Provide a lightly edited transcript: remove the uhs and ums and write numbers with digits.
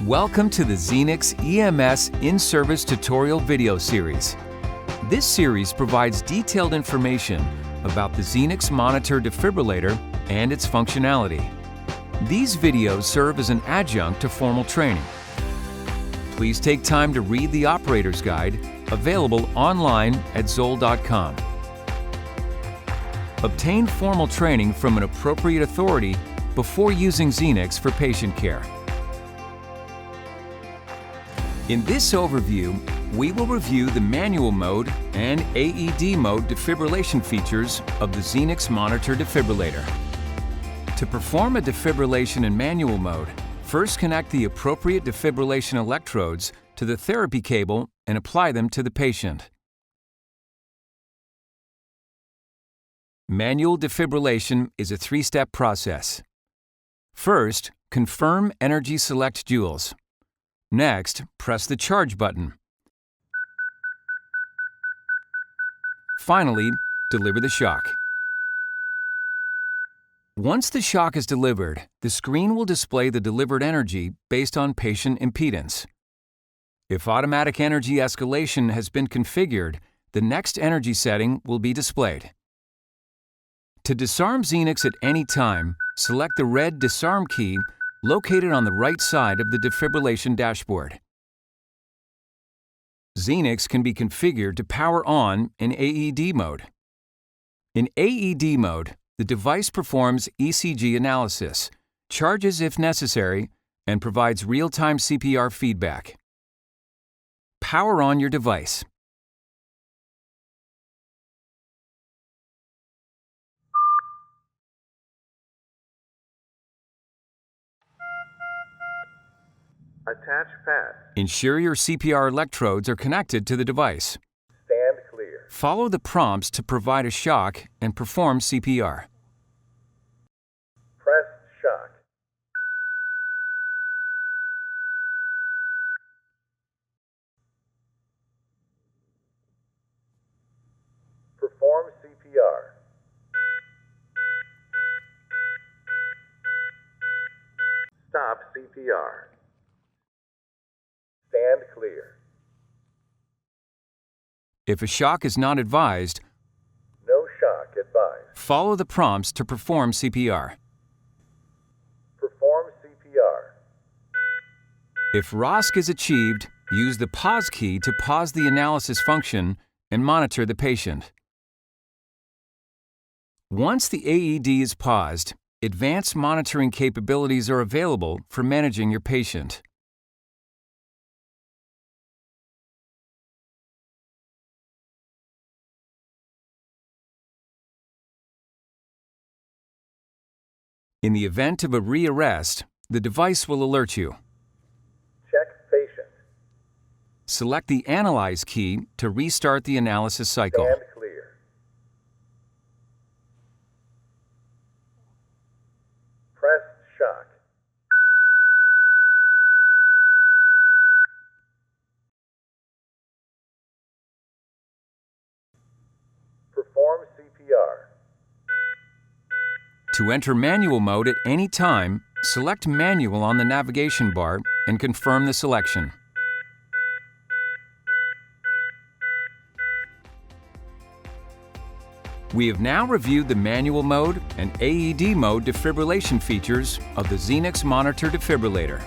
Welcome to the Zenix EMS in-service tutorial video series. This series provides detailed information about the Zenix Monitor Defibrillator and its functionality. These videos serve as an adjunct to formal training. Please take time to read the operator's guide, available online at ZOLL.com. Obtain formal training from an appropriate authority before using Zenix for patient care. In this overview, we will review the manual mode and AED mode defibrillation features of the Zenix Monitor Defibrillator. To perform a defibrillation in manual mode, first connect the appropriate defibrillation electrodes to the therapy cable and apply them to the patient. Manual defibrillation is a three-step process. First, confirm energy select joules. Next, press the charge button. Finally, deliver the shock. Once the shock is delivered, the screen will display the delivered energy based on patient impedance. If automatic energy escalation has been configured, the next energy setting will be displayed. To disarm Zenix at any time, select the red Disarm key located on the right side of the defibrillation dashboard. Zenix can be configured to power on in AED mode. In AED mode, the device performs ECG analysis, charges if necessary, and provides real-time CPR feedback. Power on your device. Attach path. Ensure your CPR electrodes are connected to the device. Stand clear. Follow the prompts to provide a shock and perform CPR. Press shock. Perform CPR. Stop CPR. Stand clear. If a shock is not advised, No shock advised. follow the prompts to perform CPR. Perform CPR. If ROSC is achieved, use the pause key to pause the analysis function and monitor the patient. Once the AED is paused, advanced monitoring capabilities are available for managing your patient. In the event of a rearrest, the device will alert you. Check patient. Select the Analyze key to restart the analysis cycle. Stand clear. Press shock. Perform CPR. To enter manual mode at any time, select Manual on the navigation bar and confirm the selection. We have now reviewed the manual mode and AED mode defibrillation features of the Zenix Monitor Defibrillator.